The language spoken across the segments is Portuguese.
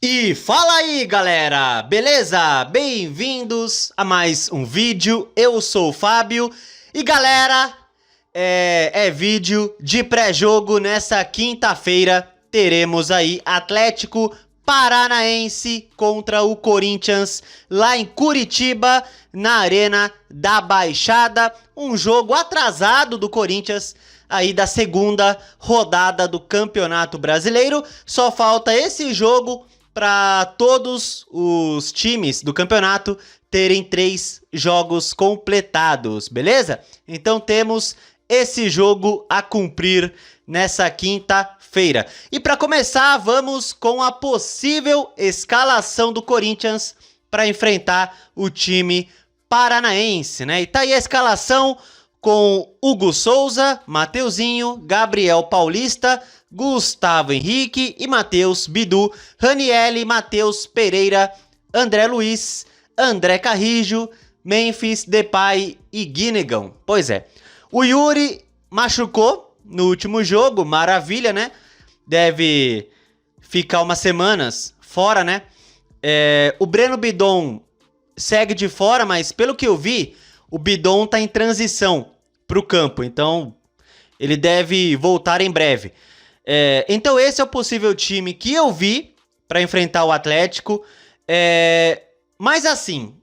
E fala aí, galera! Beleza? Bem-vindos a mais um vídeo. Eu sou o Fábio e, galera, é vídeo de pré-jogo. Nessa quinta-feira teremos aí Atlético Paranaense contra o Corinthians lá em Curitiba, na Arena da Baixada. Um jogo atrasado do Corinthians aí da segunda rodada do Campeonato Brasileiro. Só falta esse jogo para todos os times do campeonato terem 3 jogos completados, beleza? Então temos esse jogo a cumprir nessa quinta-feira. E para começar, vamos com a possível escalação do Corinthians para enfrentar o time paranaense, né? E tá aí a escalação com Hugo Souza, Mateuzinho, Gabriel Paulista, Gustavo Henrique e Matheus Bidu, Ranieri, Matheus Pereira, André Luiz, André Carrijo, Memphis, Depay e Guinegão. Pois é, o Yuri machucou no último jogo, maravilha, né? Deve ficar umas semanas fora, né? O Breno Bidon segue de fora, mas pelo que eu vi, o Bidon tá em transição pro campo, então ele deve voltar em breve. Então esse é o possível time que eu vi para enfrentar o Atlético. Mas assim,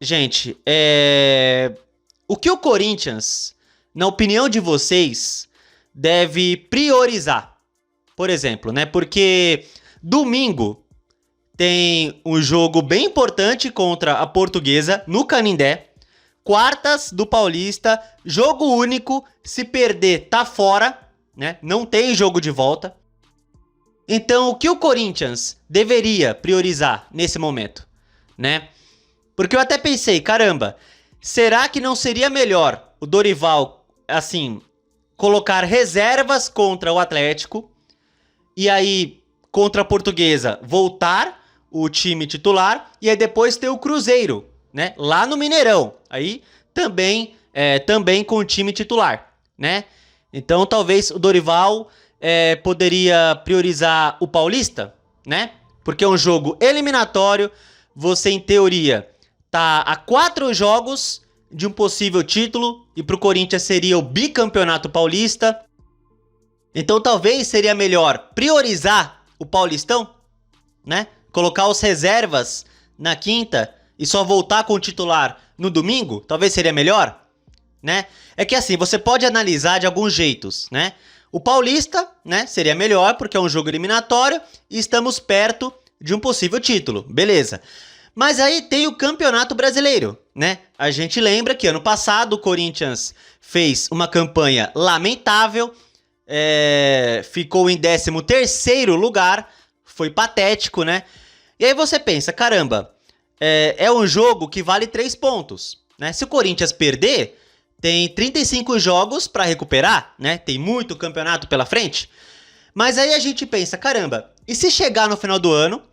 gente, o que o Corinthians, na opinião de vocês, deve priorizar? Por exemplo, né? Porque domingo tem um jogo bem importante contra a Portuguesa no Canindé. Quartas do Paulista, jogo único, se perder tá fora, né? Não tem jogo de volta. Então, o que o Corinthians deveria priorizar nesse momento, né? Porque eu até pensei, caramba, será que não seria melhor o Dorival, assim, colocar reservas contra o Atlético e aí contra a Portuguesa voltar o time titular e aí depois ter o Cruzeiro, né? Lá no Mineirão, aí também com o time titular, né? Então talvez o Dorival poderia priorizar o Paulista, né? Porque é um jogo eliminatório, você em teoria tá a 4 jogos de um possível título e pro Corinthians seria o bicampeonato paulista. Então talvez seria melhor priorizar o Paulistão, né? Colocar os reservas na quinta e só voltar com o titular no domingo, talvez seria melhor, né? É que assim, você pode analisar de alguns jeitos, né? O Paulista, né, seria melhor porque é um jogo eliminatório e estamos perto de um possível título, beleza. Mas aí tem o Campeonato Brasileiro, né? A gente lembra que ano passado o Corinthians fez uma campanha lamentável, ficou em 13º lugar, foi patético, né? E aí você pensa, caramba, é um jogo que vale 3 pontos, né? Se o Corinthians perder, tem 35 jogos para recuperar, né? Tem muito campeonato pela frente. Mas aí a gente pensa, caramba, e se chegar no final do ano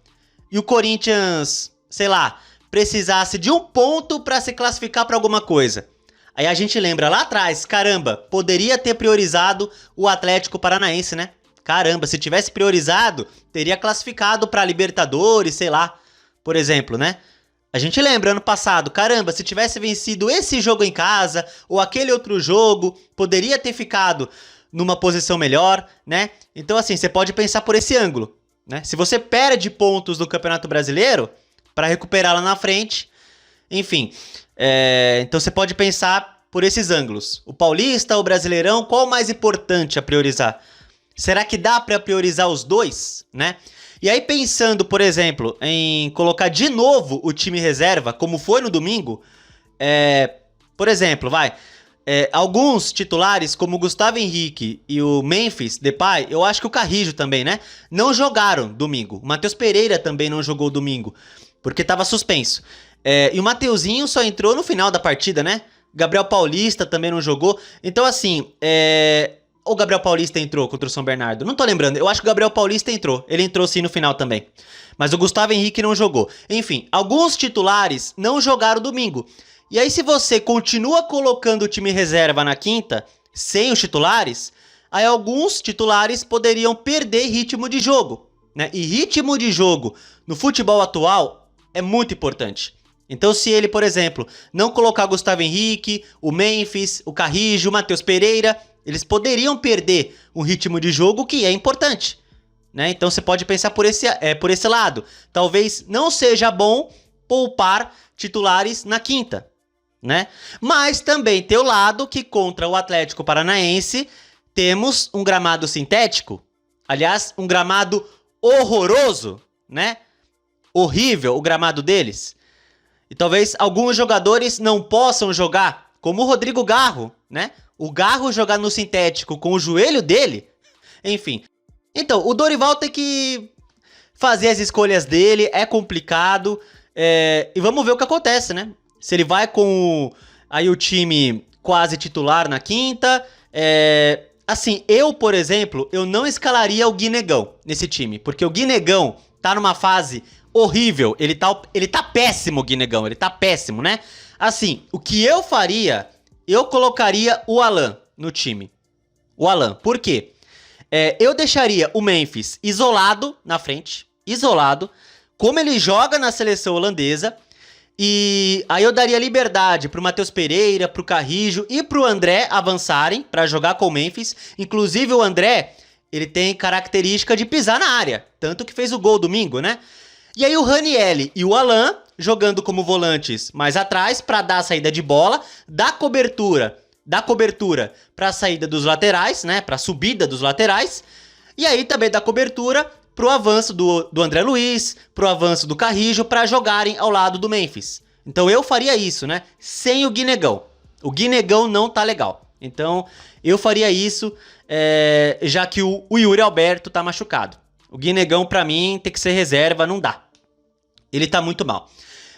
e o Corinthians, sei lá, precisasse de um ponto para se classificar para alguma coisa? Aí a gente lembra lá atrás, caramba, poderia ter priorizado o Atlético Paranaense, né? Caramba, se tivesse priorizado, teria classificado para Libertadores, sei lá, por exemplo, né? A gente lembra ano passado, caramba, se tivesse vencido esse jogo em casa ou aquele outro jogo, poderia ter ficado numa posição melhor, né? Então assim, você pode pensar por esse ângulo, né? Se você perde pontos no Campeonato Brasileiro para recuperar lá na frente, enfim, então você pode pensar por esses ângulos. O Paulista, o Brasileirão, qual o mais importante a priorizar? Será que dá para priorizar os dois, né? E aí pensando, por exemplo, em colocar de novo o time reserva, como foi no domingo, por exemplo, alguns titulares, como o Gustavo Henrique e o Memphis Depay, eu acho que o Carrijo também, né? Não jogaram domingo. O Matheus Pereira também não jogou domingo, porque estava suspenso. E o Mateuzinho só entrou no final da partida, né? Gabriel Paulista também não jogou. Então, assim, o Gabriel Paulista entrou contra o São Bernardo. Não tô lembrando. Eu acho que o Gabriel Paulista entrou. Ele entrou sim no final também. Mas o Gustavo Henrique não jogou. Enfim, alguns titulares não jogaram domingo. E aí se você continua colocando o time reserva na quinta, sem os titulares, aí alguns titulares poderiam perder ritmo de jogo, né? E ritmo de jogo no futebol atual é muito importante. Então se ele, por exemplo, não colocar Gustavo Henrique, o Memphis, o Carrillo, o Matheus Pereira, eles poderiam perder um ritmo de jogo que é importante, né? Então você pode pensar por esse lado. Talvez não seja bom poupar titulares na quinta, né? Mas também tem o lado que contra o Atlético Paranaense temos um gramado sintético, aliás, um gramado horroroso, né? Horrível o gramado deles. E talvez alguns jogadores não possam jogar, como o Rodrigo Garro, né? O Garro jogar no sintético com o joelho dele, enfim. Então, o Dorival tem que fazer as escolhas dele, é complicado, e vamos ver o que acontece, né? Se ele vai com aí o time quase titular na quinta, assim, eu, por exemplo, eu não escalaria o Guinegão nesse time, porque o Guinegão tá numa fase horrível, ele tá péssimo, o Guinegão, ele tá péssimo, né? Assim, o que eu faria, eu colocaria o Alan no time. O Alan, por quê? Eu deixaria o Memphis isolado na frente, isolado, como ele joga na seleção holandesa, e aí eu daria liberdade pro Matheus Pereira, pro Carrillo e pro André avançarem pra jogar com o Memphis. Inclusive o André, ele tem característica de pisar na área, tanto que fez o gol domingo, né? E aí o Ranieri e o Alan jogando como volantes mais atrás para dar a saída de bola, dar cobertura para a saída dos laterais, né, para a subida dos laterais, e aí também dá cobertura pro avanço do André Luiz, pro avanço do Carrillo, para jogarem ao lado do Memphis. Então eu faria isso, né, sem o Guinegão. O Guinegão não tá legal. Então eu faria isso, já que o Yuri Alberto tá machucado. O Guinegão, pra mim, tem que ser reserva, não dá. Ele tá muito mal.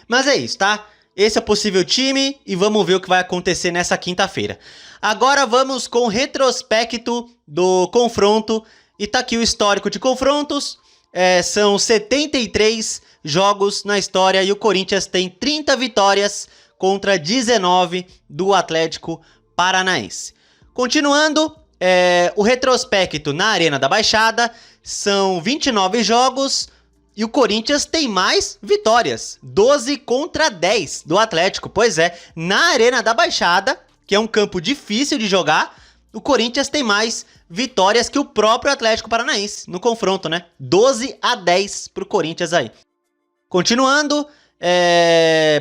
Mas é isso, tá? Esse é o possível time e vamos ver o que vai acontecer nessa quinta-feira. Agora vamos com o retrospecto do confronto. E tá aqui o histórico de confrontos. São 73 jogos na história e o Corinthians tem 30 vitórias contra 19 do Atlético Paranaense. Continuando, o retrospecto na Arena da Baixada são 29 jogos e o Corinthians tem mais vitórias, 12 contra 10 do Atlético. Pois é, na Arena da Baixada, que é um campo difícil de jogar, o Corinthians tem mais vitórias que o próprio Atlético Paranaense no confronto, né? 12-10 pro Corinthians aí. Continuando,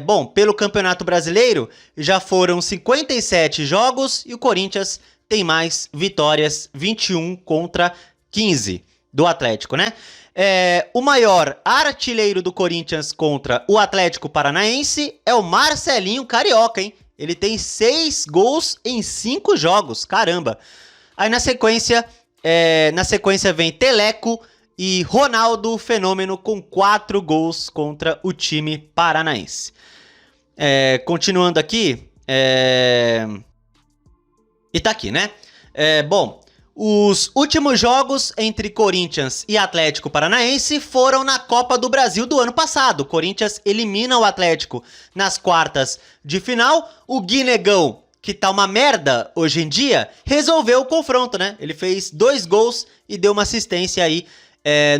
bom, pelo Campeonato Brasileiro já foram 57 jogos e o Corinthians tem mais vitórias, 21 contra 15 do Atlético, né? O maior artilheiro do Corinthians contra o Atlético Paranaense é o Marcelinho Carioca, hein? Ele tem 6 gols em 5 jogos, caramba. Aí na sequência vem Teleco e Ronaldo Fenômeno com 4 gols contra o time paranaense. Continuando aqui, e tá aqui, né? Bom, os últimos jogos entre Corinthians e Atlético Paranaense foram na Copa do Brasil do ano passado. O Corinthians elimina o Atlético nas quartas de final. O Guinegão, que tá uma merda hoje em dia, resolveu o confronto, né? Ele fez 2 gols e deu uma assistência aí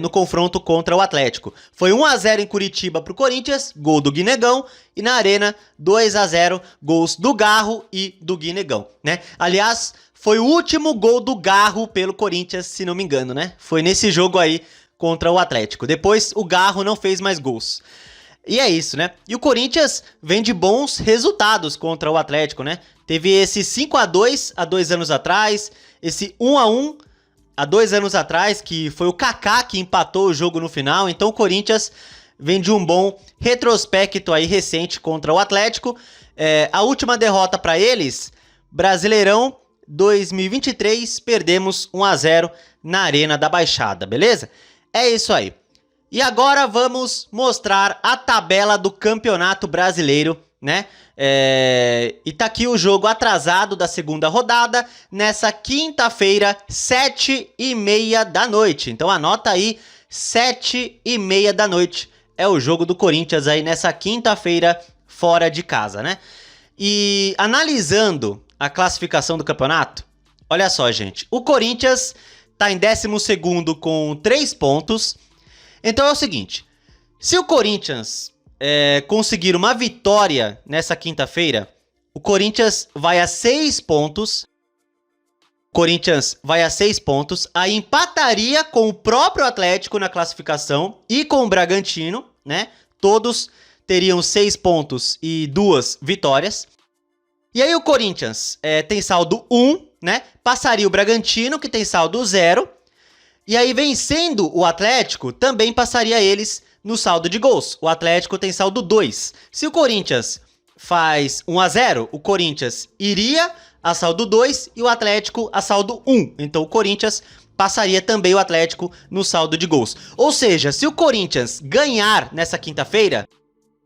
no confronto contra o Atlético. Foi 1-0 em Curitiba pro Corinthians, gol do Guinegão, e na Arena 2-0, gols do Garro e do Guinegão, né? Aliás, foi o último gol do Garro pelo Corinthians, se não me engano, né? Foi nesse jogo aí contra o Atlético. Depois o Garro não fez mais gols. E é isso, né? E o Corinthians vem de bons resultados contra o Atlético, né? Teve esse 5-2 há 2 anos atrás, esse 1-1 há 2 anos atrás, que foi o Kaká que empatou o jogo no final. Então o Corinthians vem de um bom retrospecto aí recente contra o Atlético. A última derrota para eles, Brasileirão 2023, perdemos 1-0 na Arena da Baixada, beleza? É isso aí. E agora vamos mostrar a tabela do Campeonato Brasileiro, né? E tá aqui o jogo atrasado da segunda rodada, nessa quinta-feira, 7h30 da noite. Então anota aí, 7h30 da noite é o jogo do Corinthians aí nessa quinta-feira, fora de casa, né? E analisando a classificação do campeonato, olha só, gente. O Corinthians tá em 12º com 3 pontos. Então é o seguinte, se o Corinthians conseguir uma vitória nessa quinta-feira, o Corinthians vai a 6 pontos. Aí empataria com o próprio Atlético na classificação e com o Bragantino, né? Todos teriam 6 pontos e 2 vitórias. E aí o Corinthians tem saldo 1, né? Passaria o Bragantino, que tem saldo 0. E aí, vencendo o Atlético, também passaria eles no saldo de gols. O Atlético tem saldo 2. Se o Corinthians faz 1-0, o Corinthians iria a saldo 2 e o Atlético a saldo 1. Então o Corinthians passaria também o Atlético no saldo de gols. Ou seja, se o Corinthians ganhar nessa quinta-feira,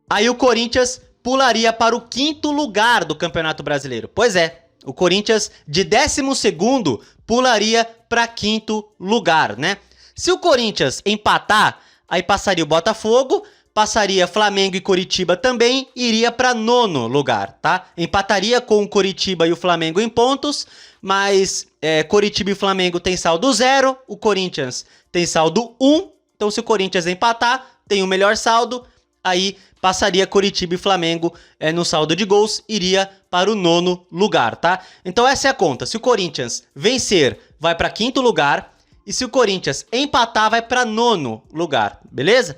aí o Corinthians pularia para o 5º lugar do Campeonato Brasileiro. Pois é, o Corinthians de 12º pularia para 5º lugar, né? Se o Corinthians empatar, aí passaria o Botafogo, passaria Flamengo e Coritiba também, iria para 9º lugar, tá? Empataria com o Coritiba e o Flamengo em pontos, mas Coritiba e Flamengo tem saldo 0, o Corinthians tem saldo 1, então se o Corinthians empatar, tem o melhor saldo, aí passaria Coritiba e Flamengo no saldo de gols, iria para o 9º lugar, tá? Então essa é a conta. Se o Corinthians vencer, vai para 5º lugar. E se o Corinthians empatar, vai para 9º lugar, beleza?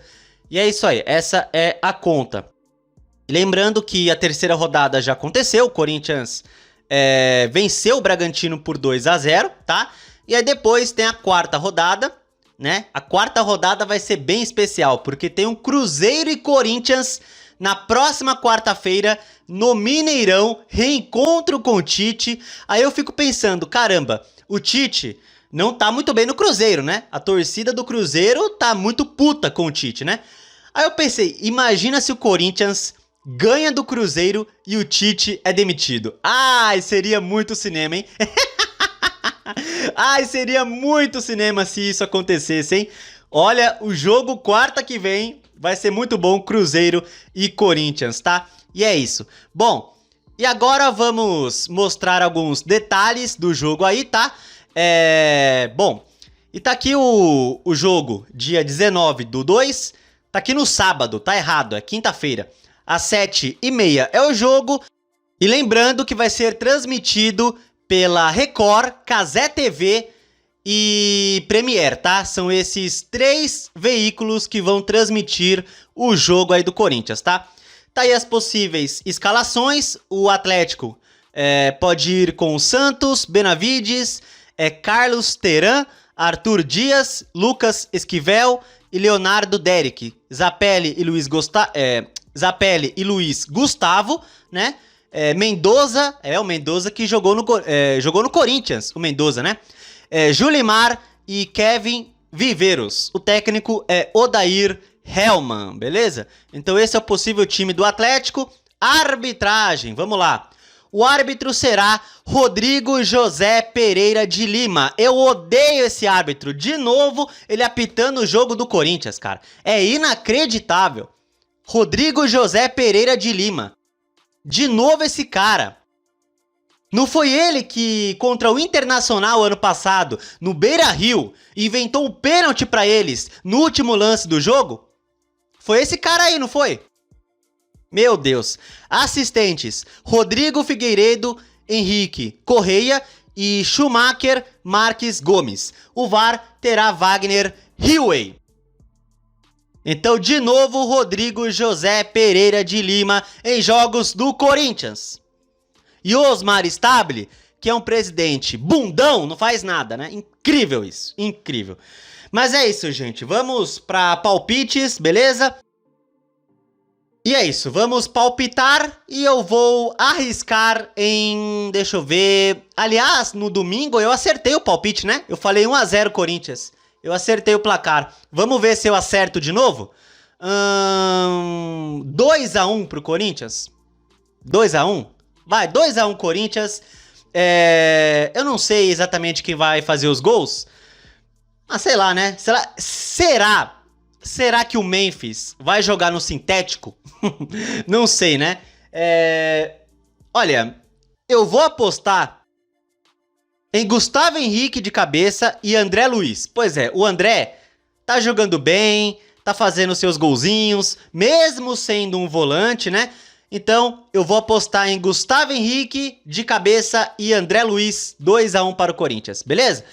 E é isso aí, essa é a conta. Lembrando que a terceira rodada já aconteceu, o Corinthians venceu o Bragantino por 2-0, tá? E aí depois tem a quarta rodada, né? A quarta rodada vai ser bem especial, porque tem um Cruzeiro e Corinthians na próxima quarta-feira no Mineirão, reencontro com o Tite. Aí eu fico pensando, caramba, o Tite não tá muito bem no Cruzeiro, né? A torcida do Cruzeiro tá muito puta com o Tite, né? Aí eu pensei, imagina se o Corinthians ganha do Cruzeiro e o Tite é demitido. Ai, seria muito cinema, hein? Ai, seria muito cinema se isso acontecesse, hein? Olha, o jogo quarta que vem vai ser muito bom, Cruzeiro e Corinthians, tá? E é isso. Bom, e agora vamos mostrar alguns detalhes do jogo aí, tá? Bom, e tá aqui o jogo, dia 19/2, tá aqui no sábado, tá errado, é quinta-feira, às 7h30 é o jogo, e lembrando que vai ser transmitido pela Record, Cazé TV e Premiere, tá? São esses 3 veículos que vão transmitir o jogo aí do Corinthians, tá? Tá aí as possíveis escalações, o Atlético pode ir com o Santos, Benavides, Carlos Teran, Arthur Dias, Lucas Esquivel e Leonardo Derrick, Zapelli e Luiz Gustavo, né? Mendoza, o Mendoza que jogou no Corinthians, o Mendoza, né? Julimar e Kevin Viveiros. O técnico é Odair Hellmann, beleza? Então esse é o possível time do Atlético. Arbitragem, vamos lá. O árbitro será Rodrigo José Pereira de Lima. Eu odeio esse árbitro. De novo, ele apitando o jogo do Corinthians, cara. É inacreditável. Rodrigo José Pereira de Lima. De novo esse cara. Não foi ele que, contra o Internacional ano passado, no Beira-Rio, inventou um pênalti pra eles no último lance do jogo? Foi esse cara aí, não foi? Meu Deus. Assistentes: Rodrigo Figueiredo, Henrique Correia e Schumacher Marques Gomes. O VAR terá Wagner Hillway. Então, de novo, Rodrigo José Pereira de Lima em jogos do Corinthians. E Osmar Stabile, que é um presidente bundão, não faz nada, né? Incrível isso, incrível. Mas é isso, gente. Vamos para palpites, beleza? E é isso, vamos palpitar e eu vou arriscar em... Deixa eu ver... Aliás, no domingo eu acertei o palpite, né? Eu falei 1-0 Corinthians. Eu acertei o placar. Vamos ver se eu acerto de novo? 2-1 pro Corinthians? 2-1? Vai, 2-1 Corinthians. Eu não sei exatamente quem vai fazer os gols. Mas sei lá, né? Será que o Memphis vai jogar no sintético? Não sei, né? Olha, eu vou apostar em Gustavo Henrique de cabeça e André Luiz. Pois é, o André tá jogando bem, tá fazendo seus golzinhos, mesmo sendo um volante, né? Então, eu vou apostar em Gustavo Henrique de cabeça e André Luiz 2-1 para o Corinthians, beleza?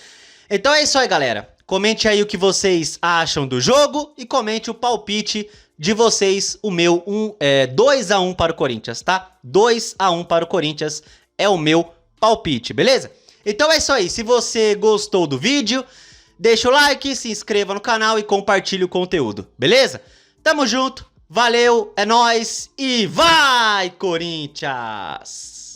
Então é isso aí, galera. Comente aí o que vocês acham do jogo e comente o palpite de vocês, o meu 2-1 para o Corinthians, tá? 2-1 para o Corinthians é o meu palpite, beleza? Então é isso aí, se você gostou do vídeo, deixa o like, se inscreva no canal e compartilhe o conteúdo, beleza? Tamo junto, valeu, é nóis e vai, Corinthians!